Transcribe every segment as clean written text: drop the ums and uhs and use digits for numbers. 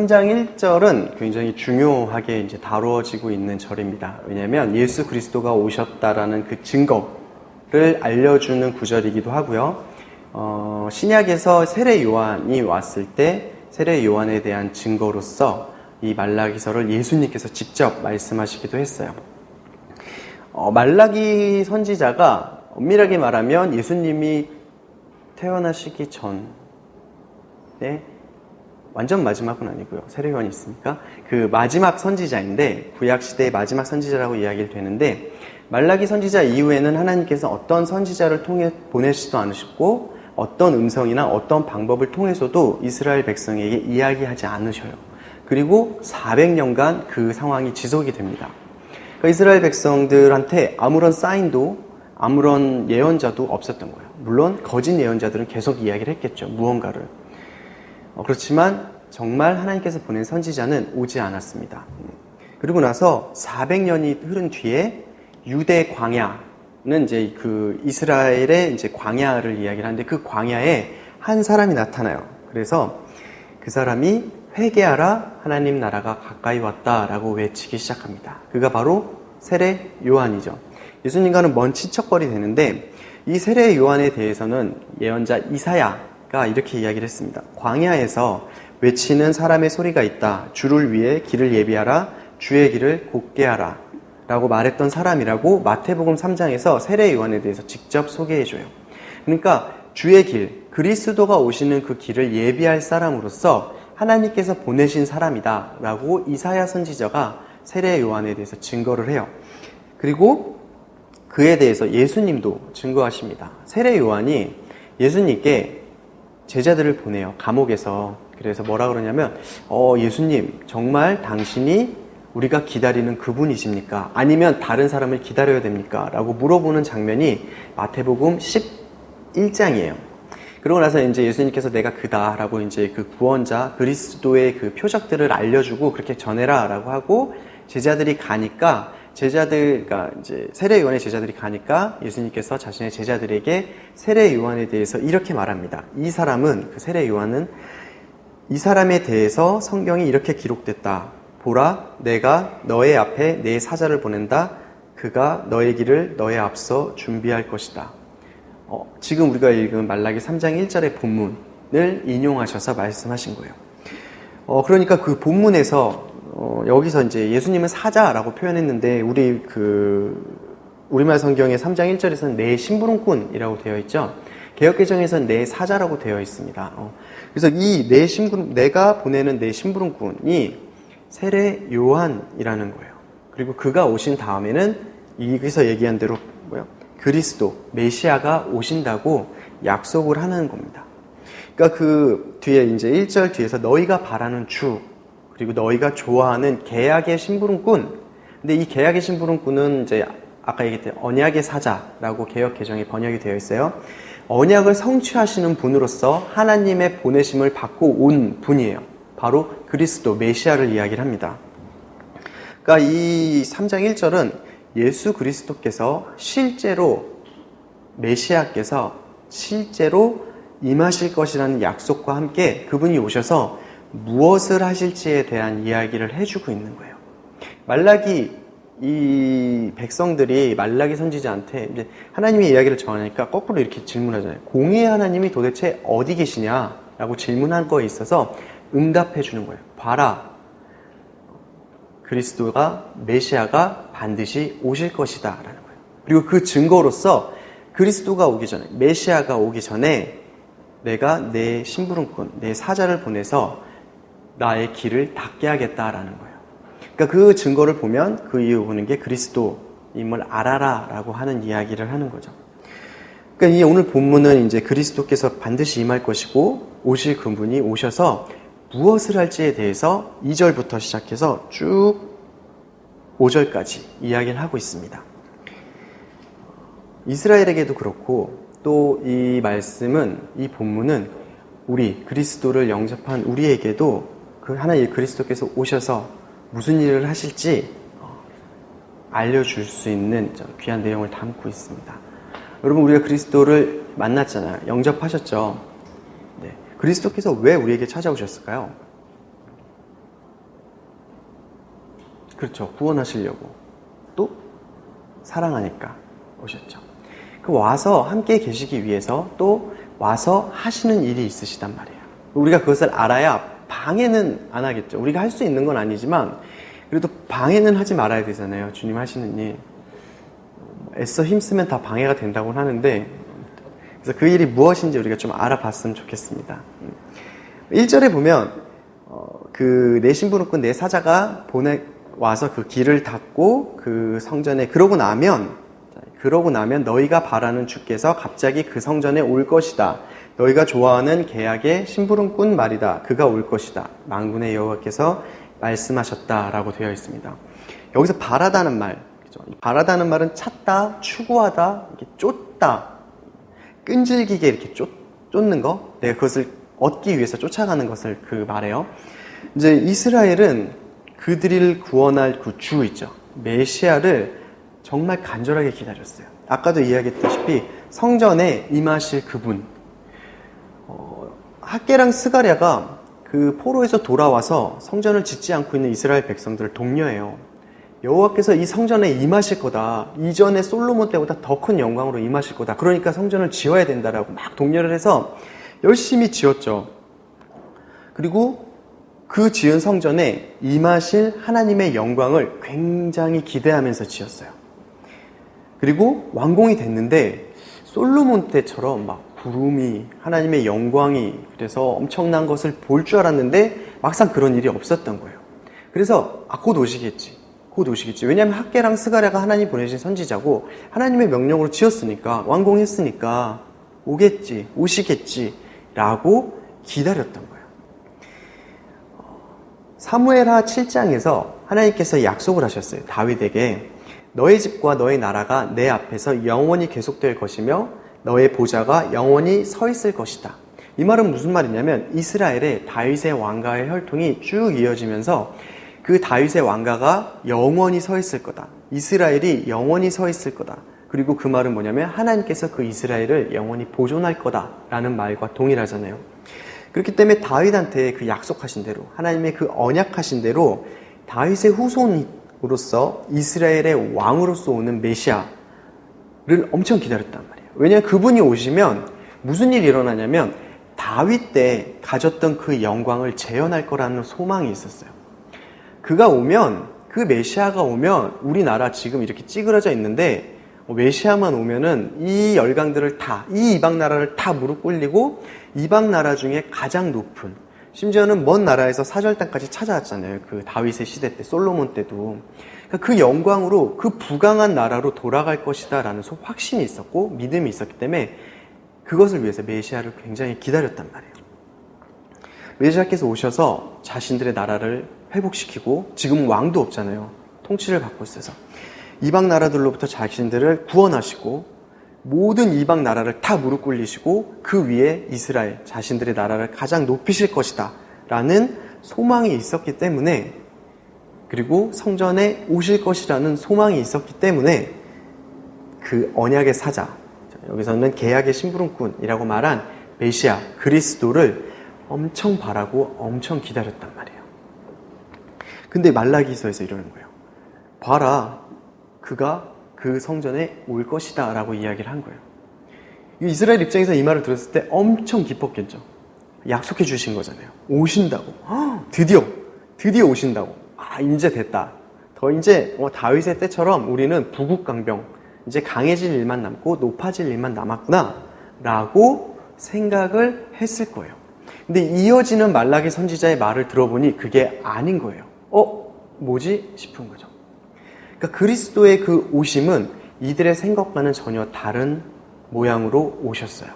3장 1절은 굉장히 중요하게 이제 다루어지고 있는 절입니다. 왜냐하면 예수 그리스도가 오셨다라는 그 증거를 알려주는 구절이기도 하고요. 신약에서 세례 요한이 왔을 때 세례 요한에 대한 증거로서 이 말라기서를 예수님께서 직접 말씀하시기도 했어요. 말라기 선지자가 엄밀하게 말하면 예수님이 태어나시기 전에 완전 마지막은 아니고요. 세례 요한이 있으니까 그 마지막 선지자인데 구약시대의 마지막 선지자라고 이야기를 되는데 말라기 선지자 이후에는 하나님께서 어떤 선지자를 통해 보내시지도 않으셨고 어떤 음성이나 어떤 방법을 통해서도 이스라엘 백성에게 이야기하지 않으셔요. 그리고 400년간 그 상황이 지속이 됩니다. 그러니까 이스라엘 백성들한테 아무런 사인도 아무런 예언자도 없었던 거예요. 물론 거짓 예언자들은 계속 이야기를 했겠죠. 무언가를. 그렇지만 정말 하나님께서 보낸 선지자는 오지 않았습니다. 그리고 나서 400년이 흐른 뒤에 유대 광야는 이제 그 이스라엘의 이제 광야를 이야기를 하는데 그 광야에 한 사람이 나타나요. 그래서 그 사람이 회개하라 하나님 나라가 가까이 왔다라고 외치기 시작합니다. 그가 바로 세례 요한이죠. 예수님과는 먼 친척거리 되는데 이 세례 요한에 대해서는 예언자 이사야가 이렇게 이야기를 했습니다. 광야에서 외치는 사람의 소리가 있다. 주를 위해 길을 예비하라. 주의 길을 곧게 하라. 라고 말했던 사람이라고 마태복음 3장에서 세례 요한에 대해서 직접 소개해줘요. 그러니까 주의 길, 그리스도가 오시는 그 길을 예비할 사람으로서 하나님께서 보내신 사람이다. 라고 이사야 선지자가 세례 요한에 대해서 증거를 해요. 그리고 그에 대해서 예수님도 증거하십니다. 세례 요한이 예수님께 제자들을 보내요. 감옥에서. 그래서 뭐라 그러냐면 예수님 정말 당신이 우리가 기다리는 그분이십니까? 아니면 다른 사람을 기다려야 됩니까? 라고 물어보는 장면이 마태복음 11장이에요. 그러고 나서 이제 예수님께서 내가 그다 라고 이제 그 구원자 그리스도의 그 표적들을 알려주고 그렇게 전해라 라고 하고 제자들이 가니까 그러니까 이제 세례 요한의 제자들이 가니까 예수님께서 자신의 제자들에게 세례 요한에 대해서 이렇게 말합니다. 이 세례 요한은 이 사람에 대해서 성경이 이렇게 기록됐다. 보라, 내가 너의 앞에 내 사자를 보낸다. 그가 너의 길을 너의 앞서 준비할 것이다. 지금 우리가 읽은 말라기 3장 1절의 본문을 인용하셔서 말씀하신 거예요. 그러니까 그 본문에서 여기서 이제 예수님은 사자라고 표현했는데 우리말 성경의 3장 1절에서는 내 심부름꾼이라고 되어 있죠. 개역개정에서는 내 사자라고 되어 있습니다. 그래서 이 내가 보내는 내 심부름꾼이 세례 요한이라는 거예요. 그리고 그가 오신 다음에는 여기서 얘기한 대로 그리스도, 메시아가 오신다고 약속을 하는 겁니다. 그러니까 그 뒤에 이제 1절 뒤에서 너희가 바라는 주, 그리고 너희가 좋아하는 계약의 심부름꾼. 근데 이 계약의 심부름꾼은 이제 아까 얘기했던 언약의 사자라고 개역 개정에 번역이 되어 있어요. 언약을 성취하시는 분으로서 하나님의 보내심을 받고 온 분이에요. 바로 그리스도, 메시아를 이야기를 합니다. 그러니까 이 3장 1절은 예수 그리스도께서 메시아께서 실제로 임하실 것이라는 약속과 함께 그분이 오셔서 무엇을 하실지에 대한 이야기를 해주고 있는 거예요. 이 백성들이 말라기 선지자한테 이제 하나님의 이야기를 전하니까 거꾸로 이렇게 질문하잖아요. 공의의 하나님이 도대체 어디 계시냐라고 질문한 거에 있어서 응답해 주는 거예요. 봐라, 그리스도가 메시아가 반드시 오실 것이다 라는 거예요. 그리고 그 증거로서 그리스도가 오기 전에, 메시아가 오기 전에 내가 내 심부름꾼, 내 사자를 보내서 나의 길을 닦게 하겠다라는 거예요. 그러니까 그 증거를 보면 그 이유 보는 게 그리스도임을 알아라 라고 하는 이야기를 하는 거죠. 그러니까 이 오늘 본문은 이제 그리스도께서 반드시 임할 것이고 오실 그분이 오셔서 무엇을 할지에 대해서 2절부터 시작해서 쭉 5절까지 이야기를 하고 있습니다. 이스라엘에게도 그렇고 또 이 말씀은, 이 본문은 우리 그리스도를 영접한 우리에게도 그 하나님 그리스도께서 오셔서 무슨 일을 하실지 알려줄 수 있는 귀한 내용을 담고 있습니다. 여러분, 우리가 그리스도를 만났잖아요. 영접하셨죠. 네. 그리스도께서 왜 우리에게 찾아오셨을까요? 그렇죠. 구원하시려고. 또 사랑하니까 오셨죠. 그 와서 함께 계시기 위해서 또 와서 하시는 일이 있으시단 말이에요. 우리가 그것을 알아야 방해는 안 하겠죠. 우리가 할 수 있는 건 아니지만 그래도 방해는 하지 말아야 되잖아요. 주님 하시는 일. 애써 힘쓰면 다 방해가 된다고 하는데, 그래서 그 일이 무엇인지 우리가 좀 알아봤으면 좋겠습니다. 1절에 보면 내 심부름꾼 내 사자가 와서 그 길을 닫고 그 성전에 그러고 나면 너희가 바라는 주께서 갑자기 그 성전에 올 것이다. 너희가 좋아하는 계약의 심부름꾼 말이다. 그가 올 것이다. 만군의 여호와께서 말씀하셨다라고 되어 있습니다. 여기서 바라다는 말, 그죠? 바라다는 말은 찾다, 추구하다, 이렇게 쫓다, 끈질기게 이렇게 쫓는 거, 내가 그것을 얻기 위해서 쫓아가는 것을 말해요. 이제 이스라엘은 그들을 구원할 그 주 있죠. 메시아를 정말 간절하게 기다렸어요. 아까도 이야기했다시피 성전에 임하실 그분. 학개랑 스가랴가 그 포로에서 돌아와서 성전을 짓지 않고 있는 이스라엘 백성들을 독려해요. 여호와께서 이 성전에 임하실 거다. 이전에 솔로몬 때보다 더 큰 영광으로 임하실 거다. 그러니까 성전을 지어야 된다라고 막 독려를 해서 열심히 지었죠. 그리고 그 지은 성전에 임하실 하나님의 영광을 굉장히 기대하면서 지었어요. 그리고 완공이 됐는데 솔로몬 때처럼 막 구름이, 하나님의 영광이, 그래서 엄청난 것을 볼 줄 알았는데 막상 그런 일이 없었던 거예요. 그래서 곧 오시겠지. 왜냐하면 학개랑 스가랴가 하나님 보내신 선지자고 하나님의 명령으로 지었으니까, 완공했으니까 오시겠지 라고 기다렸던 거예요. 사무엘하 7장에서 하나님께서 약속을 하셨어요. 다윗에게 너의 집과 너의 나라가 내 앞에서 영원히 계속될 것이며 너의 보좌가 영원히 서 있을 것이다. 이 말은 무슨 말이냐면 이스라엘의 다윗의 왕가의 혈통이 쭉 이어지면서 그 다윗의 왕가가 영원히 서 있을 거다. 이스라엘이 영원히 서 있을 거다. 그리고 그 말은 뭐냐면 하나님께서 그 이스라엘을 영원히 보존할 거다라는 말과 동일하잖아요. 그렇기 때문에 다윗한테 그 약속하신 대로, 하나님의 그 언약하신 대로 다윗의 후손으로서 이스라엘의 왕으로서 오는 메시아를 엄청 기다렸단 말이에요. 왜냐하면 그분이 오시면 무슨 일이 일어나냐면 다윗 때 가졌던 그 영광을 재현할 거라는 소망이 있었어요. 그가 오면, 그 메시아가 오면 우리나라 지금 이렇게 찌그러져 있는데 메시아만 오면은 이 열강들을 다, 이 이방 나라를 다 무릎 꿇리고 이방 나라 중에 가장 높은, 심지어는 먼 나라에서 사절단까지 찾아왔잖아요. 그 다윗의 시대 때, 솔로몬 때도. 그 영광으로 그 부강한 나라로 돌아갈 것이다 라는 확신이 있었고 믿음이 있었기 때문에 그것을 위해서 메시아를 굉장히 기다렸단 말이에요. 메시아께서 오셔서 자신들의 나라를 회복시키고, 지금은 왕도 없잖아요. 통치를 받고 있어서 이방 나라들로부터 자신들을 구원하시고 모든 이방 나라를 다 무릎 꿇리시고 그 위에 이스라엘, 자신들의 나라를 가장 높이실 것이다 라는 소망이 있었기 때문에, 그리고 성전에 오실 것이라는 소망이 있었기 때문에 그 언약의 사자, 여기서는 계약의 심부름꾼이라고 말한 메시아, 그리스도를 엄청 바라고 엄청 기다렸단 말이에요. 근데 말라기서에서 이러는 거예요. 봐라, 그가 그 성전에 올 것이다 라고 이야기를 한 거예요. 이스라엘 입장에서 이 말을 들었을 때 엄청 기뻤겠죠. 약속해 주신 거잖아요. 오신다고. 드디어 오신다고. 이제 됐다. 더 이제 다윗의 때처럼 우리는 부국강병, 이제 강해질 일만 남고 높아질 일만 남았구나 라고 생각을 했을 거예요. 근데 이어지는 말라기 선지자의 말을 들어보니 그게 아닌 거예요. 뭐지? 싶은 거죠. 그러니까 그리스도의 그 오심은 이들의 생각과는 전혀 다른 모양으로 오셨어요.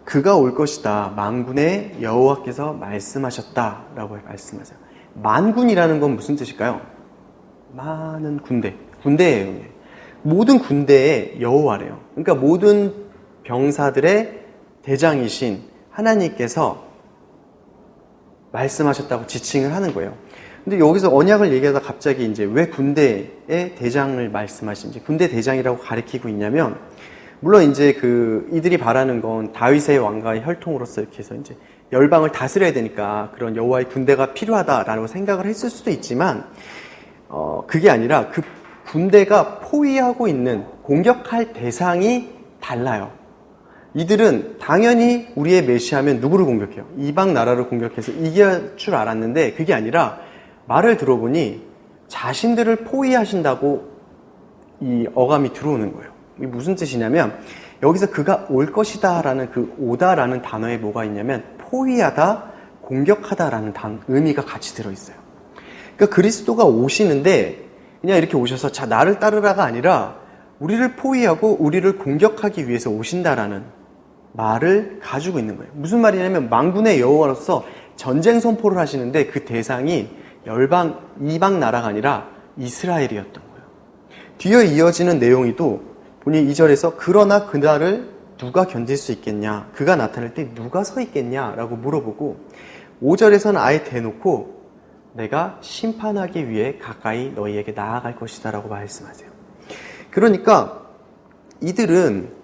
그가 올 것이다. 만군의 여호와께서 말씀하셨다라고 말씀하세요. 만군이라는 건 무슨 뜻일까요? 많은 군대예요. 모든 군대의 여호와래요. 그러니까 모든 병사들의 대장이신 하나님께서 말씀하셨다고 지칭을 하는 거예요. 근데 여기서 언약을 얘기하다 갑자기 이제 왜 군대의 대장을 말씀하신지, 군대 대장이라고 가리키고 있냐면, 물론 이제 이들이 바라는 건 다윗의 왕가의 혈통으로서 이렇게 해서 이제 열방을 다스려야 되니까 그런 여호와의 군대가 필요하다라고 생각을 했을 수도 있지만 그게 아니라 그 군대가 포위하고 있는 공격할 대상이 달라요. 이들은 당연히 우리의 메시아면 누구를 공격해요? 이방 나라를 공격해서 이길 줄 알았는데 그게 아니라 말을 들어보니 자신들을 포위하신다고 이 어감이 들어오는 거예요. 이게 무슨 뜻이냐면 여기서 그가 올 것이다 라는 그 오다라는 단어에 뭐가 있냐면 포위하다, 공격하다 라는 의미가 같이 들어있어요. 그러니까 그리스도가 오시는데 그냥 이렇게 오셔서 자 나를 따르라가 아니라 우리를 포위하고 우리를 공격하기 위해서 오신다라는 말을 가지고 있는 거예요. 무슨 말이냐면 만군의 여호와로서 전쟁 선포를 하시는데 그 대상이 열방, 이방 나라가 아니라 이스라엘이었던 거예요. 뒤에 이어지는 내용이도 보니 2절에서 그러나 그날을 누가 견딜 수 있겠냐? 그가 나타날 때 누가 서 있겠냐? 라고 물어보고 5절에서는 아예 대놓고 내가 심판하기 위해 가까이 너희에게 나아갈 것이다 라고 말씀하세요. 그러니까 이들은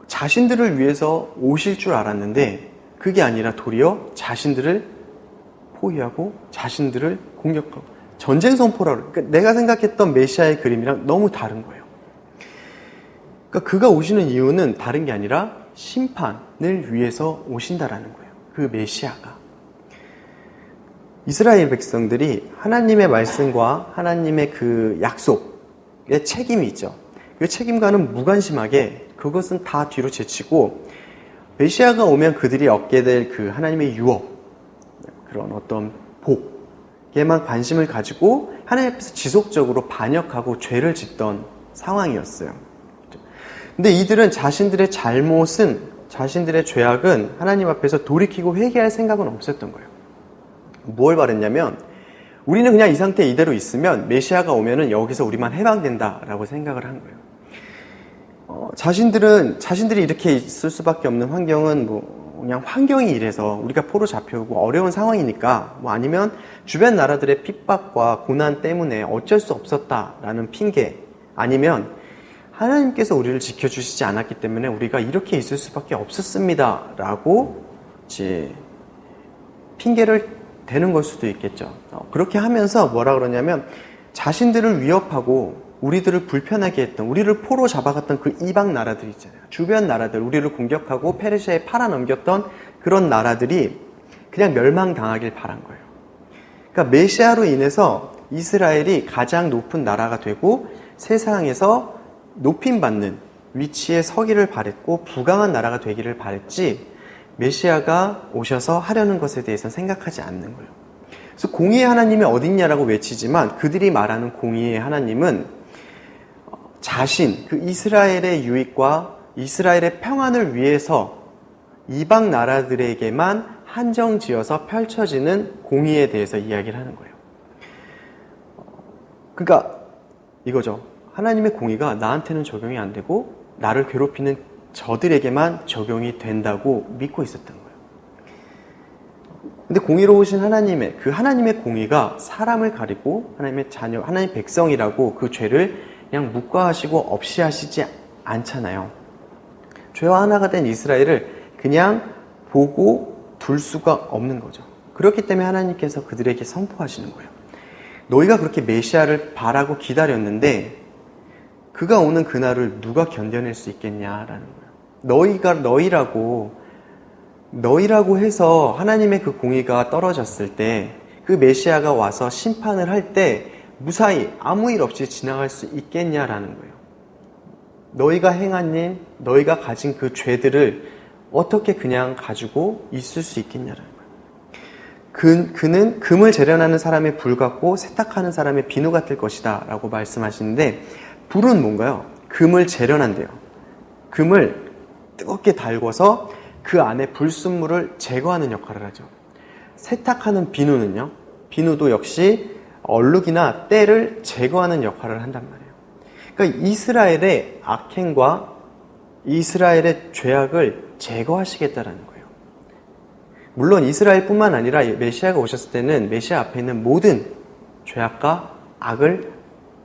자신들을 위해서 오실 줄 알았는데 그게 아니라 도리어 자신들을 포위하고 자신들을 공격하고 전쟁 선포라고. 그러니까 내가 생각했던 메시아의 그림이랑 너무 다른 거예요. 그러니까 그가 오시는 이유는 다른 게 아니라 심판을 위해서 오신다라는 거예요. 그 메시아가. 이스라엘 백성들이 하나님의 말씀과 하나님의 그 약속의 책임이 있죠. 그 책임과는 무관심하게 그것은 다 뒤로 제치고 메시아가 오면 그들이 얻게 될 그 하나님의 유업, 그런 어떤 복에만 관심을 가지고 하나님 앞에서 지속적으로 반역하고 죄를 짓던 상황이었어요. 근데 이들은 자신들의 잘못은, 자신들의 죄악은 하나님 앞에서 돌이키고 회개할 생각은 없었던 거예요. 뭘 바랬냐면 우리는 그냥 이 상태 이대로 있으면 메시아가 오면은 여기서 우리만 해방된다라고 생각을 한 거예요. 자신들이 이렇게 있을 수밖에 없는 환경은 그냥 환경이 이래서 우리가 포로 잡혀오고 어려운 상황이니까 아니면 주변 나라들의 핍박과 고난 때문에 어쩔 수 없었다라는 핑계, 아니면 하나님께서 우리를 지켜주시지 않았기 때문에 우리가 이렇게 있을 수밖에 없었습니다 라고 이제 핑계를 대는 걸 수도 있겠죠. 그렇게 하면서 뭐라 그러냐면 자신들을 위협하고 우리들을 불편하게 했던, 우리를 포로 잡아갔던 그 이방 나라들 있잖아요. 주변 나라들, 우리를 공격하고 페르시아에 팔아넘겼던 그런 나라들이 그냥 멸망당하길 바란 거예요. 그러니까 메시아로 인해서 이스라엘이 가장 높은 나라가 되고 세상에서 높임받는 위치에 서기를 바랬고 부강한 나라가 되기를 바랬지, 메시아가 오셔서 하려는 것에 대해서는 생각하지 않는 거예요. 그래서 공의의 하나님이 어딨냐라고 외치지만 그들이 말하는 공의의 하나님은 자신, 그 이스라엘의 유익과 이스라엘의 평안을 위해서 이방 나라들에게만 한정지어서 펼쳐지는 공의에 대해서 이야기를 하는 거예요. 그러니까 이거죠. 하나님의 공의가 나한테는 적용이 안 되고 나를 괴롭히는 저들에게만 적용이 된다고 믿고 있었던 거예요. 근데 공의로우신 하나님의, 그 하나님의 공의가 사람을 가리고 하나님의 자녀, 하나님 백성이라고 그 죄를 그냥 묵과하시고 없이 하시지 않잖아요. 죄와 하나가 된 이스라엘을 그냥 보고 둘 수가 없는 거죠. 그렇기 때문에 하나님께서 그들에게 선포하시는 거예요. 너희가 그렇게 메시아를 바라고 기다렸는데 그가 오는 그날을 누가 견뎌낼 수 있겠냐라는 거예요. 너희라고 해서 하나님의 그 공의가 떨어졌을 때, 그 메시아가 와서 심판을 할 때 무사히 아무 일 없이 지나갈 수 있겠냐라는 거예요. 너희가 행한 일, 너희가 가진 그 죄들을 어떻게 그냥 가지고 있을 수 있겠냐라는 거예요. 그는 금을 재련하는 사람의 불 같고 세탁하는 사람의 비누 같을 것이다 라고 말씀하시는데, 불은 뭔가요? 금을 재련한대요. 금을 뜨겁게 달궈서 그 안에 불순물을 제거하는 역할을 하죠. 세탁하는 비누는요, 비누도 역시 얼룩이나 때를 제거하는 역할을 한단 말이에요. 그러니까 이스라엘의 악행과 이스라엘의 죄악을 제거하시겠다라는 거예요. 물론 이스라엘뿐만 아니라 메시아가 오셨을 때는 메시아 앞에 있는 모든 죄악과 악을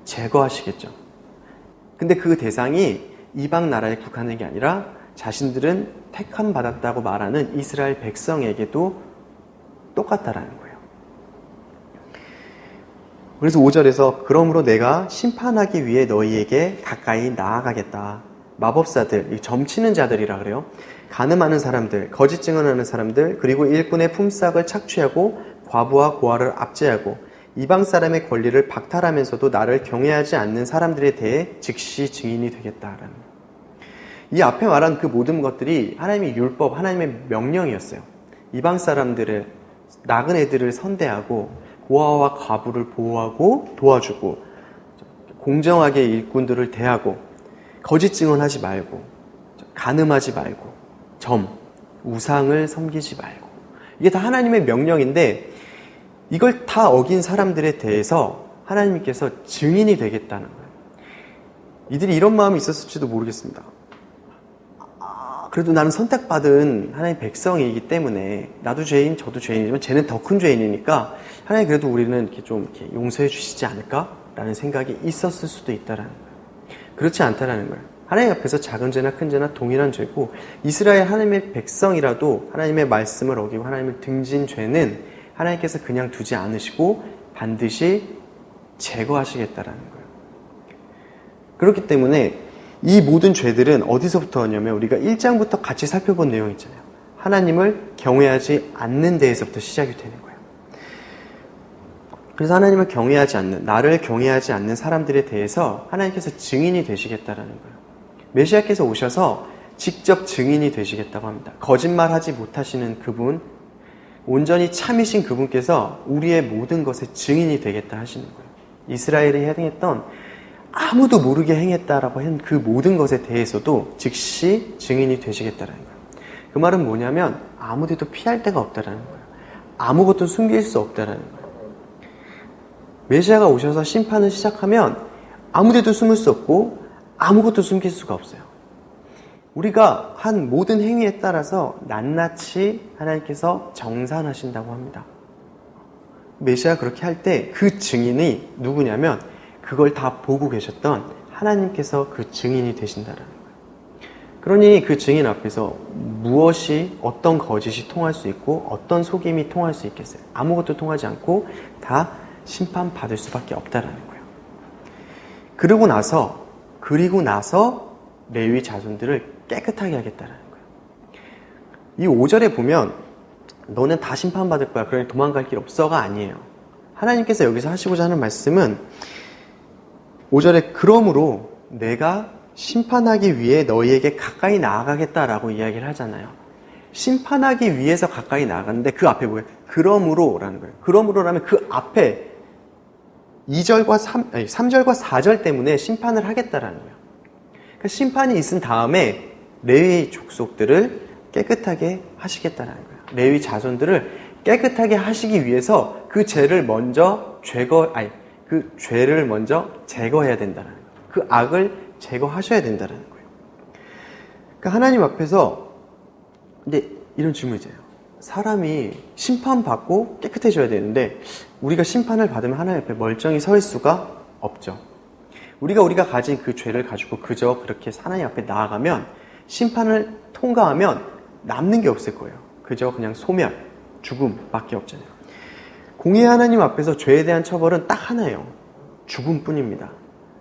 제거하시겠죠. 근데 그 대상이 이방 나라에 국한된 게 아니라 자신들은 택함 받았다고 말하는 이스라엘 백성에게도 똑같다라는 거예요. 그래서 5절에서 그러므로 내가 심판하기 위해 너희에게 가까이 나아가겠다. 마법사들, 점치는 자들이라 그래요. 간음하는 사람들, 거짓 증언하는 사람들, 그리고 일꾼의 품삯을 착취하고 과부와 고아를 압제하고 이방 사람의 권리를 박탈하면서도 나를 경외하지 않는 사람들에 대해 즉시 증인이 되겠다라는 거예요. 이 앞에 말한 그 모든 것들이 하나님의 율법, 하나님의 명령이었어요. 이방 사람들을, 나그네들을 선대하고 고아와 과부를 보호하고 도와주고 공정하게 일꾼들을 대하고 거짓 증언하지 말고 간음하지 말고 우상을 섬기지 말고, 이게 다 하나님의 명령인데 이걸 다 어긴 사람들에 대해서 하나님께서 증인이 되겠다는 거예요. 이들이 이런 마음이 있었을지도 모르겠습니다. 그래도 나는 선택받은 하나님의 백성이기 때문에 나도 죄인, 저도 죄인이지만 쟤는 더 큰 죄인이니까 하나님 그래도 우리는 이렇게 좀 이렇게 용서해 주시지 않을까라는 생각이 있었을 수도 있다라는 거예요. 그렇지 않다라는 거예요. 하나님 앞에서 작은 죄나 큰 죄나 동일한 죄고, 이스라엘 하나님의 백성이라도 하나님의 말씀을 어기고 하나님을 등진 죄는 하나님께서 그냥 두지 않으시고 반드시 제거하시겠다라는 거예요. 그렇기 때문에 이 모든 죄들은 어디서부터 오냐면 우리가 1장부터 같이 살펴본 내용 있잖아요. 하나님을 경외하지 않는 데에서부터 시작이 되는 거예요. 그래서 하나님을 경외하지 않는, 나를 경외하지 않는 사람들에 대해서 하나님께서 증인이 되시겠다라는 거예요. 메시아께서 오셔서 직접 증인이 되시겠다고 합니다. 거짓말하지 못하시는 그분, 온전히 참이신 그분께서 우리의 모든 것의 증인이 되겠다 하시는 거예요. 이스라엘이 행했던 아무도 모르게 행했다라고 한 그 모든 것에 대해서도 즉시 증인이 되시겠다라는 거예요. 그 말은 뭐냐면 아무데도 피할 데가 없다라는 거예요. 아무것도 숨길 수 없다라는 거예요. 메시아가 오셔서 심판을 시작하면 아무데도 숨을 수 없고 아무것도 숨길 수가 없어요. 우리가 한 모든 행위에 따라서 낱낱이 하나님께서 정산하신다고 합니다. 메시아가 그렇게 할 때 그 증인이 누구냐면 그걸 다 보고 계셨던 하나님께서 그 증인이 되신다는 거예요. 그러니 그 증인 앞에서 무엇이, 어떤 거짓이 통할 수 있고 어떤 속임이 통할 수 있겠어요? 아무것도 통하지 않고 다 심판받을 수밖에 없다라는 거예요. 그리고 나서 레위 자손들을 깨끗하게 하겠다라는 거예요. 이 5절에 보면 너는 다 심판받을 거야, 그러니 도망갈 길 없어가 아니에요. 하나님께서 여기서 하시고자 하는 말씀은 5절에 그러므로 내가 심판하기 위해 너희에게 가까이 나아가겠다라고 이야기를 하잖아요. 심판하기 위해서 가까이 나아가는데 그 앞에 뭐예요? 그러므로라는 거예요. 그러므로라면 그 앞에 3절과 4절 때문에 심판을 하겠다라는 거예요. 그러니까 심판이 있은 다음에 레위 족속들을 깨끗하게 하시겠다라는 거예요. 레위 자손들을 깨끗하게 하시기 위해서 그 죄를 먼저 제거해야 된다는 거예요. 그 악을 제거하셔야 된다는 거예요. 그러니까 하나님 앞에서 근데 이런 질문이잖아요. 사람이 심판받고 깨끗해져야 되는데 우리가 심판을 받으면 하나님 앞에 멀쩡히 설 수가 없죠. 우리가 가진 그 죄를 가지고 그저 그렇게 하나님 앞에 나아가면 심판을 통과하면 남는 게 없을 거예요. 그저 그냥 소멸, 죽음밖에 없잖아요. 공의의 하나님 앞에서 죄에 대한 처벌은 딱 하나예요. 죽음뿐입니다.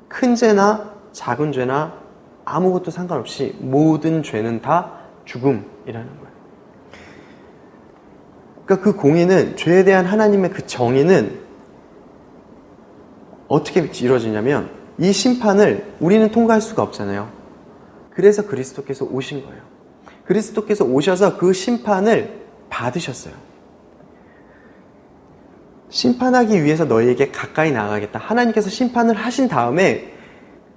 큰 죄나 작은 죄나 아무것도 상관없이 모든 죄는 다 죽음이라는 거예요. 그러니까 그 공의는, 죄에 대한 하나님의 그 정의는 어떻게 이루어지냐면 이 심판을 우리는 통과할 수가 없잖아요. 그래서 그리스도께서 오신 거예요. 그리스도께서 오셔서 그 심판을 받으셨어요. 심판하기 위해서 너희에게 가까이 나아가겠다. 하나님께서 심판을 하신 다음에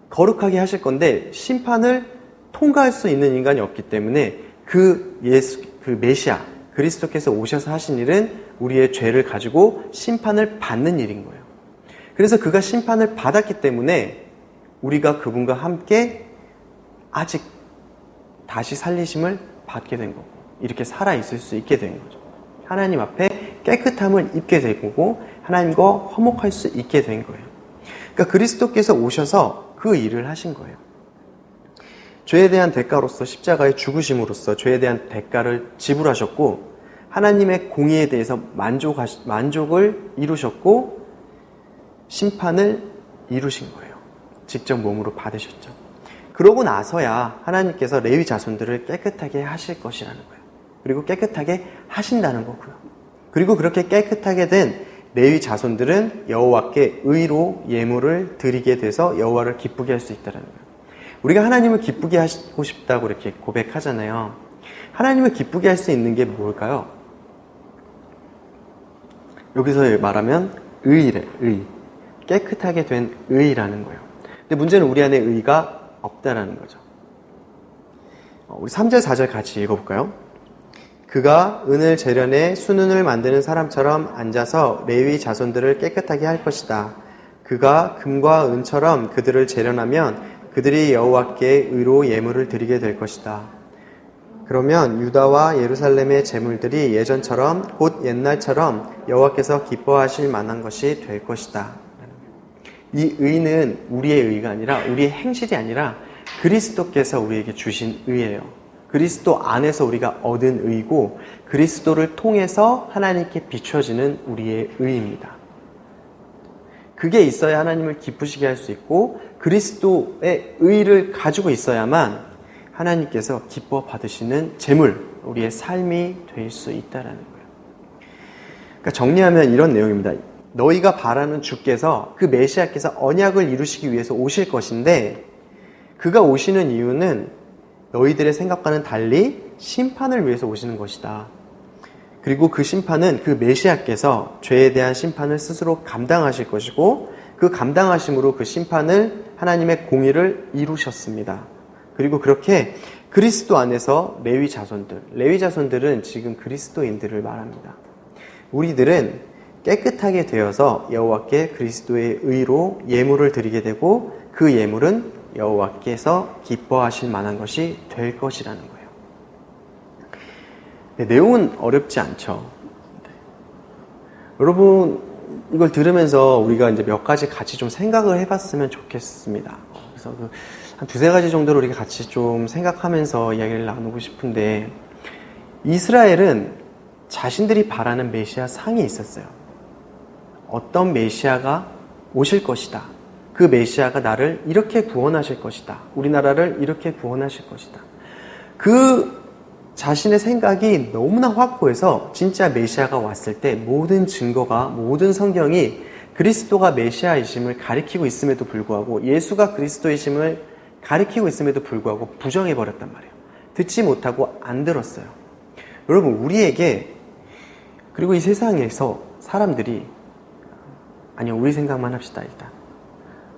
거룩하게 하실 건데 심판을 통과할 수 있는 인간이 없기 때문에 그 메시아, 그리스도께서 오셔서 하신 일은 우리의 죄를 가지고 심판을 받는 일인 거예요. 그래서 그가 심판을 받았기 때문에 우리가 그분과 함께 아직 다시 살리심을 받게 된 거고 이렇게 살아있을 수 있게 된 거죠. 하나님 앞에 깨끗함을 입게 된 거고 하나님과 화목할 수 있게 된 거예요. 그러니까 그리스도께서 오셔서 그 일을 하신 거예요. 죄에 대한 대가로서 십자가의 죽으심으로써 죄에 대한 대가를 지불하셨고 하나님의 공의에 대해서 만족을 이루셨고 심판을 이루신 거예요. 직접 몸으로 받으셨죠. 그러고 나서야 하나님께서 레위 자손들을 깨끗하게 하실 것이라는 거예요. 그리고 깨끗하게 하신다는 거고요. 그리고 그렇게 깨끗하게 된 레위 자손들은 여호와께 의로 예물을 드리게 돼서 여호와를 기쁘게 할 수 있다는 거예요. 우리가 하나님을 기쁘게 하고 싶다고 이렇게 고백하잖아요. 하나님을 기쁘게 할 수 있는 게 뭘까요? 여기서 말하면 의래, 의. 깨끗하게 된 의라는 거예요. 근데 문제는 우리 안에 의가 없다라는 거죠. 우리 3절, 4절 같이 읽어볼까요? 그가 은을 재련해 수는을 만드는 사람처럼 앉아서 레위 자손들을 깨끗하게 할 것이다. 그가 금과 은처럼 그들을 재련하면 그들이 여호와께 의로 예물을 드리게 될 것이다. 그러면 유다와 예루살렘의 제물들이 예전처럼 곧 옛날처럼 여호와께서 기뻐하실 만한 것이 될 것이다. 이 의는 우리의 의가 아니라 우리의 행실이 아니라 그리스도께서 우리에게 주신 의예요. 그리스도 안에서 우리가 얻은 의고 그리스도를 통해서 하나님께 비춰지는 우리의 의입니다. 그게 있어야 하나님을 기쁘시게 할 수 있고 그리스도의 의를 가지고 있어야만 하나님께서 기뻐 받으시는 제물, 우리의 삶이 될 수 있다는 거예요. 그러니까 정리하면 이런 내용입니다. 너희가 바라는 주께서 그 메시아께서 언약을 이루시기 위해서 오실 것인데 그가 오시는 이유는 너희들의 생각과는 달리 심판을 위해서 오시는 것이다. 그리고 그 심판은 그 메시아께서 죄에 대한 심판을 스스로 감당하실 것이고 그 감당하심으로 그 심판을 하나님의 공의를 이루셨습니다. 그리고 그렇게 그리스도 안에서 레위 자손들은 지금 그리스도인들을 말합니다. 우리들은 깨끗하게 되어서 여호와께 그리스도의 의로 예물을 드리게 되고 그 예물은 여호와께서 기뻐하실 만한 것이 될 것이라는 거예요. 네, 내용은 어렵지 않죠. 네. 여러분 이걸 들으면서 우리가 이제 몇 가지 같이 좀 생각을 해봤으면 좋겠습니다. 그래서 한 두세 가지 정도로 우리가 같이 좀 생각하면서 이야기를 나누고 싶은데 이스라엘은 자신들이 바라는 메시아 상이 있었어요. 어떤 메시아가 오실 것이다. 그 메시아가 나를 이렇게 구원하실 것이다. 우리나라를 이렇게 구원하실 것이다. 그 자신의 생각이 너무나 확고해서 진짜 메시아가 왔을 때 모든 증거가, 모든 성경이 그리스도가 메시아이심을 가리키고 있음에도 불구하고 예수가 그리스도이심을 가리키고 있음에도 불구하고 부정해버렸단 말이에요. 듣지 못하고 안 들었어요. 여러분 우리에게 그리고 이 세상에서 사람들이 아니요 우리 생각만 합시다. 일단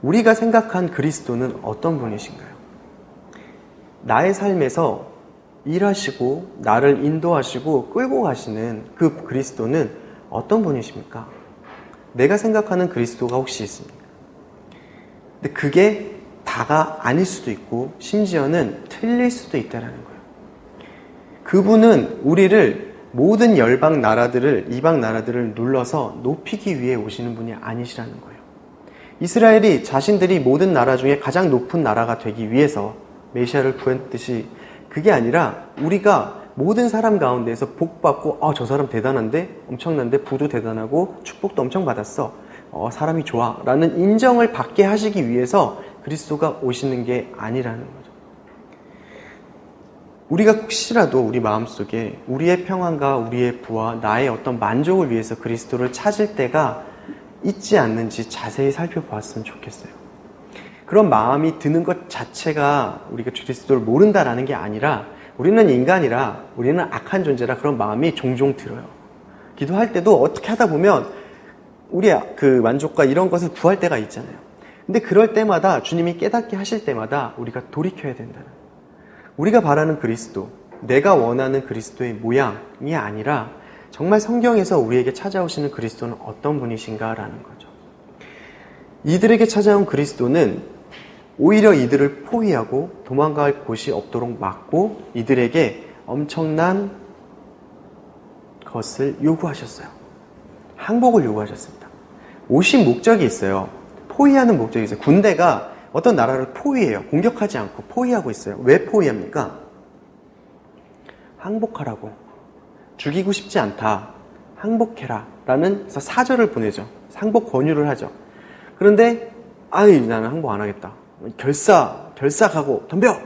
우리가 생각한 그리스도는 어떤 분이신가요? 나의 삶에서 일하시고 나를 인도하시고 끌고 가시는 그 그리스도는 어떤 분이십니까? 내가 생각하는 그리스도가 혹시 있습니까? 근데 그게 다가 아닐 수도 있고 심지어는 틀릴 수도 있다는 거예요. 그분은 우리를 모든 열방 나라들을, 이방 나라들을 눌러서 높이기 위해 오시는 분이 아니시라는 거예요. 이스라엘이 자신들이 모든 나라 중에 가장 높은 나라가 되기 위해서 메시아를 구했듯이 그게 아니라 우리가 모든 사람 가운데에서 복받고 저 사람 대단한데? 엄청난데? 부도 대단하고 축복도 엄청 받았어. 사람이 좋아. 라는 인정을 받게 하시기 위해서 그리스도가 오시는 게 아니라는 거죠. 우리가 혹시라도 우리 마음속에 우리의 평안과 우리의 부와 나의 어떤 만족을 위해서 그리스도를 찾을 때가 있지 않는지 자세히 살펴보았으면 좋겠어요. 그런 마음이 드는 것 자체가 우리가 그리스도를 모른다라는 게 아니라 우리는 인간이라 우리는 악한 존재라 그런 마음이 종종 들어요. 기도할 때도 어떻게 하다 보면 우리의 그 만족과 이런 것을 구할 때가 있잖아요. 근데 그럴 때마다 주님이 깨닫게 하실 때마다 우리가 돌이켜야 된다는, 우리가 바라는 그리스도, 내가 원하는 그리스도의 모양이 아니라 정말 성경에서 우리에게 찾아오시는 그리스도는 어떤 분이신가라는 거죠. 이들에게 찾아온 그리스도는 오히려 이들을 포위하고 도망갈 곳이 없도록 막고 이들에게 엄청난 것을 요구하셨어요. 항복을 요구하셨습니다. 오신 목적이 있어요. 포위하는 목적이 있어요. 군대가 어떤 나라를 포위해요. 공격하지 않고 포위하고 있어요. 왜 포위합니까? 항복하라고. 죽이고 싶지 않다. 항복해라. 라는 사절을 보내죠. 항복 권유를 하죠. 그런데 나는 항복 안 하겠다. 결사하고 덤벼!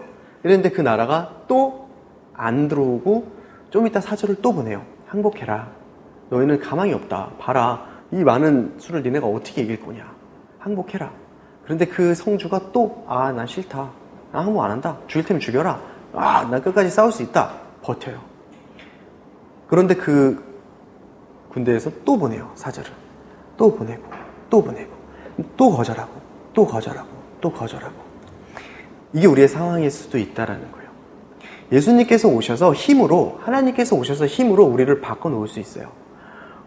이랬는데 그 나라가 또 안 들어오고 좀 이따 사절을 또 보내요. 항복해라. 너희는 가망이 없다. 봐라. 이 많은 수를 니네가 어떻게 이길 거냐. 항복해라. 그런데 그 성주가 또 난 싫다. 나 항복 안 한다. 죽일 테면 죽여라. 난 끝까지 싸울 수 있다. 버텨요. 그런데 그 군대에서 또 보내요. 사절을. 또 보내고 또 보내고 또 거절하고 또 거절하고 또 거절하고. 이게 우리의 상황일 수도 있다라는 거예요. 예수님께서 오셔서 하나님께서 오셔서 힘으로 우리를 바꿔놓을 수 있어요.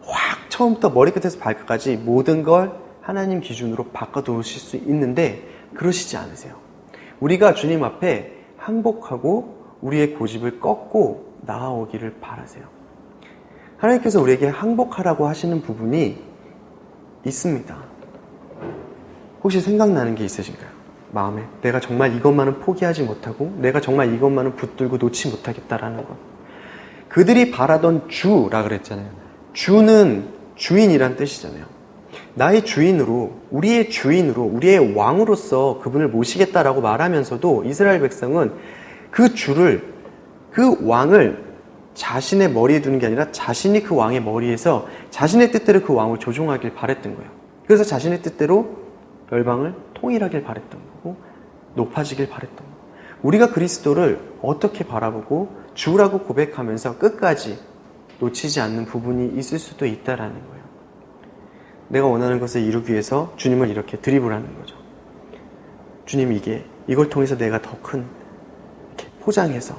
확 처음부터 머리끝에서 발끝까지 모든 걸 하나님 기준으로 바꿔놓으실 수 있는데 그러시지 않으세요. 우리가 주님 앞에 항복하고 우리의 고집을 꺾고 나아오기를 바라세요. 하나님께서 우리에게 항복하라고 하시는 부분이 있습니다. 혹시 생각나는 게 있으신가요? 마음에 내가 정말 이것만은 포기하지 못하고 내가 정말 이것만은 붙들고 놓지 못하겠다라는 것. 그들이 바라던 주라 그랬잖아요. 주는 주인이란 뜻이잖아요. 나의 주인으로, 우리의 왕으로서 그분을 모시겠다라고 말하면서도 이스라엘 백성은 그 왕을 자신의 머리에 두는 게 아니라 자신이 그 왕의 머리에서 자신의 뜻대로 그 왕을 조종하길 바랬던 거예요. 그래서 자신의 뜻대로 열방을 통일하길 바랬던 거고 높아지길 바랬던 거예요. 우리가 그리스도를 어떻게 바라보고 주라고 고백하면서 끝까지 놓치지 않는 부분이 있을 수도 있다라는 거예요. 내가 원하는 것을 이루기 위해서 주님을 이렇게 드리블하는 거죠. 주님 이걸 통해서 내가 더 큰 포장해서.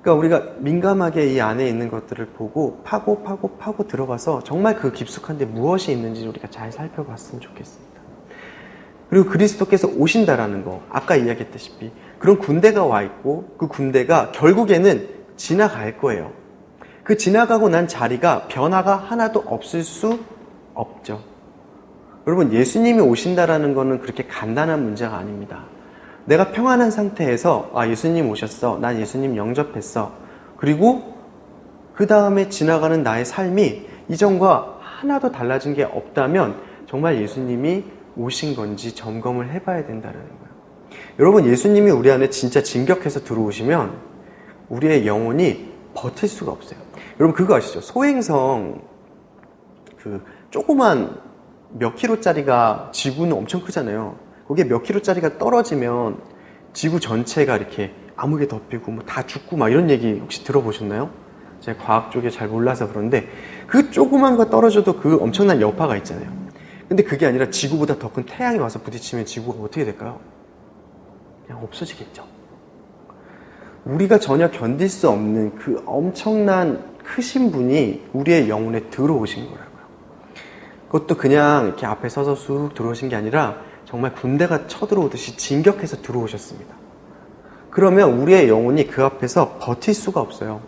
그러니까 우리가 민감하게 이 안에 있는 것들을 보고 파고 들어가서 정말 그 깊숙한데 무엇이 있는지 우리가 잘 살펴봤으면 좋겠습니다. 그리고 그리스도께서 오신다라는 거, 아까 이야기했다시피 그런 군대가 와 있고 그 군대가 결국에는 지나갈 거예요. 그 지나가고 난 자리가 변화가 하나도 없을 수 없죠. 여러분, 예수님이 오신다라는 거는 그렇게 간단한 문제가 아닙니다. 내가 평안한 상태에서 예수님 오셨어. 난 예수님 영접했어. 그리고 그 다음에 지나가는 나의 삶이 이전과 하나도 달라진 게 없다면 정말 예수님이 오신 건지 점검을 해봐야 된다는 거예요. 여러분, 예수님이 우리 안에 진짜 진격해서 들어오시면 우리의 영혼이 버틸 수가 없어요. 여러분 그거 아시죠? 소행성 조그만 몇 킬로짜리가 지구는 엄청 크잖아요. 거기에 몇 킬로짜리가 떨어지면 지구 전체가 이렇게 암흑에 덮이고 다 죽고 이런 얘기 혹시 들어보셨나요? 제가 과학 쪽에 잘 몰라서 그런데 그 조그만 거 떨어져도 그 엄청난 여파가 있잖아요. 근데 그게 아니라 지구보다 더 큰 태양이 와서 부딪히면 지구가 어떻게 될까요? 그냥 없어지겠죠. 우리가 전혀 견딜 수 없는 그 엄청난 크신 분이 우리의 영혼에 들어오신 거라고요. 그것도 그냥 이렇게 앞에 서서 쑥 들어오신 게 아니라 정말 군대가 쳐들어오듯이 진격해서 들어오셨습니다. 그러면 우리의 영혼이 그 앞에서 버틸 수가 없어요.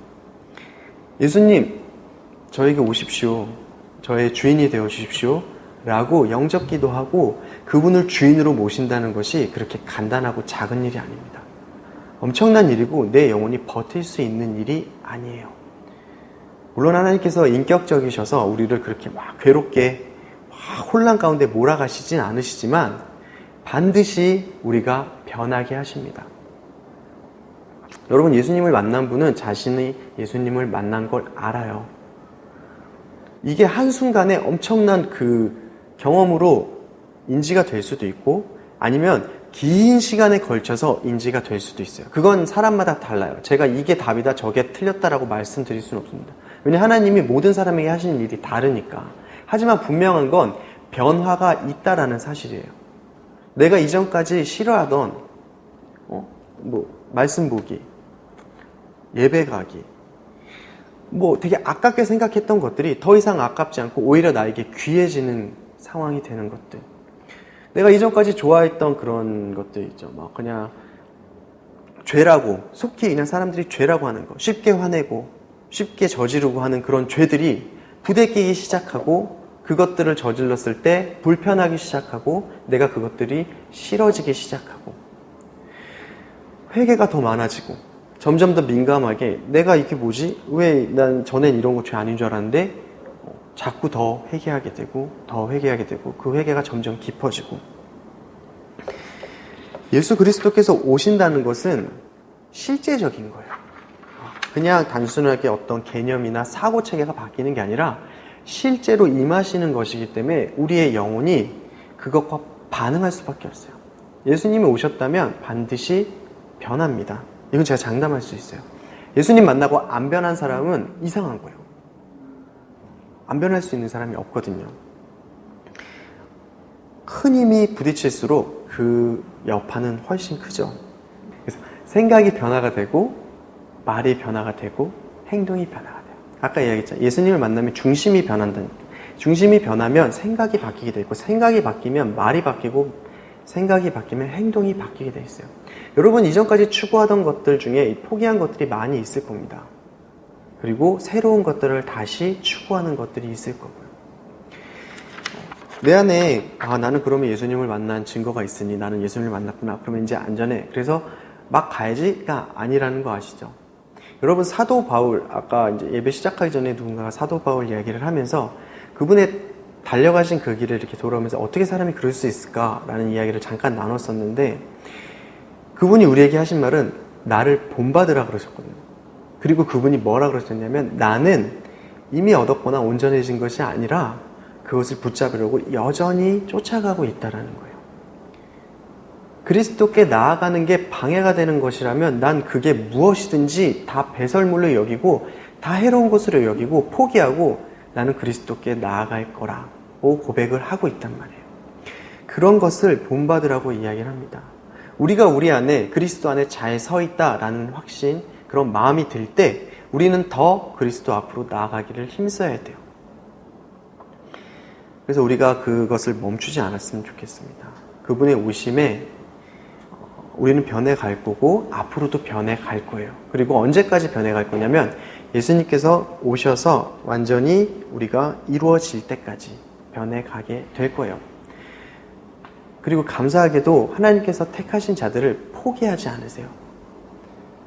예수님, 저에게 오십시오. 저의 주인이 되어 주십시오. 라고 영접 기도하고 그분을 주인으로 모신다는 것이 그렇게 간단하고 작은 일이 아닙니다. 엄청난 일이고 내 영혼이 버틸 수 있는 일이 아니에요. 물론 하나님께서 인격적이셔서 우리를 그렇게 괴롭게 혼란 가운데 몰아가시진 않으시지만 반드시 우리가 변하게 하십니다. 여러분, 예수님을 만난 분은 자신이 예수님을 만난 걸 알아요. 이게 한순간에 엄청난 그 경험으로 인지가 될 수도 있고 아니면 긴 시간에 걸쳐서 인지가 될 수도 있어요. 그건 사람마다 달라요. 제가 이게 답이다 저게 틀렸다라고 말씀드릴 수는 없습니다. 왜냐하면 하나님이 모든 사람에게 하시는 일이 다르니까. 하지만 분명한 건 변화가 있다라는 사실이에요. 내가 이전까지 싫어하던 말씀 보기, 예배 가기, 되게 아깝게 생각했던 것들이 더 이상 아깝지 않고 오히려 나에게 귀해지는 상황이 되는 것들. 내가 이전까지 좋아했던 그런 것들 있죠. 그냥 죄라고, 속히 그냥 사람들이 죄라고 하는 거, 쉽게 화내고 쉽게 저지르고 하는 그런 죄들이 부대끼기 시작하고 그것들을 저질렀을 때 불편하기 시작하고 내가 그것들이 싫어지기 시작하고 회개가 더 많아지고 점점 더 민감하게 내가 이게 뭐지? 왜 난 전엔 이런 거 죄 아닌 줄 알았는데 자꾸 더 회개하게 되고 더 회개하게 되고 그 회개가 점점 깊어지고 예수 그리스도께서 오신다는 것은 실제적인 거예요. 그냥 단순하게 어떤 개념이나 사고체계가 바뀌는 게 아니라 실제로 임하시는 것이기 때문에 우리의 영혼이 그것과 반응할 수밖에 없어요. 예수님이 오셨다면 반드시 변합니다. 이건 제가 장담할 수 있어요. 예수님 만나고 안 변한 사람은 이상한 거예요. 안 변할 수 있는 사람이 없거든요. 큰 힘이 부딪힐수록 그 여파는 훨씬 크죠. 그래서 생각이 변화가 되고 말이 변화가 되고 행동이 변화가 돼요. 아까 이야기했죠. 예수님을 만나면 중심이 변한다니까. 중심이 변하면 생각이 바뀌게 돼 있고 생각이 바뀌면 말이 바뀌고 생각이 바뀌면 행동이 바뀌게 돼 있어요. 여러분 이전까지 추구하던 것들 중에 포기한 것들이 많이 있을 겁니다. 그리고 새로운 것들을 다시 추구하는 것들이 있을 거고요. 내 안에 나는 그러면 예수님을 만난 증거가 있으니 나는 예수님을 만났구나. 그러면 이제 안전해. 그래서 막 가야지가 아니라는 거 아시죠? 여러분 사도 바울 아까 이제 예배 시작하기 전에 누군가가 사도 바울 이야기를 하면서 그분의 달려가신 그 길을 이렇게 돌아오면서 어떻게 사람이 그럴 수 있을까라는 이야기를 잠깐 나눴었는데 그분이 우리에게 하신 말은 나를 본받으라 그러셨거든요. 그리고 그분이 뭐라 그러셨냐면 나는 이미 얻었거나 온전해진 것이 아니라 그것을 붙잡으려고 여전히 쫓아가고 있다라는 거예요. 그리스도께 나아가는 게 방해가 되는 것이라면 난 그게 무엇이든지 다 배설물로 여기고 다 해로운 것으로 여기고 포기하고 나는 그리스도께 나아갈 거라고 고백을 하고 있단 말이에요. 그런 것을 본받으라고 이야기를 합니다. 우리가 우리 안에 그리스도 안에 잘 서 있다라는 확신, 그런 마음이 들 때 우리는 더 그리스도 앞으로 나아가기를 힘써야 돼요. 그래서 우리가 그것을 멈추지 않았으면 좋겠습니다. 그분의 오심에 우리는 변해갈 거고 앞으로도 변해갈 거예요. 그리고 언제까지 변해갈 거냐면 예수님께서 오셔서 완전히 우리가 이루어질 때까지 변해가게 될 거예요. 그리고 감사하게도 하나님께서 택하신 자들을 포기하지 않으세요.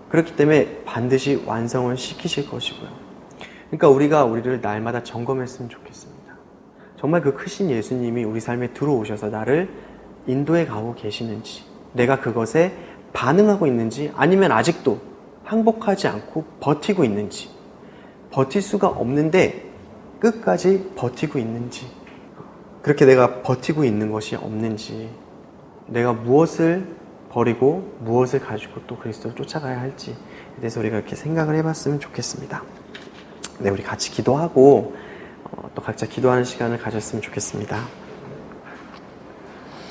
그렇기 때문에 반드시 완성을 시키실 것이고요. 그러니까 우리가 우리를 날마다 점검했으면 좋겠습니다. 정말 그 크신 예수님이 우리 삶에 들어오셔서 나를 인도해 가고 계시는지, 내가 그것에 반응하고 있는지, 아니면 아직도 항복하지 않고 버티고 있는지, 버틸 수가 없는데 끝까지 버티고 있는지, 그렇게 내가 버티고 있는 것이 없는지, 내가 무엇을 버리고 무엇을 가지고 또 그리스도를 쫓아가야 할지에 대해서 우리가 이렇게 생각을 해봤으면 좋겠습니다. 네, 우리 같이 기도하고 또 각자 기도하는 시간을 가졌으면 좋겠습니다.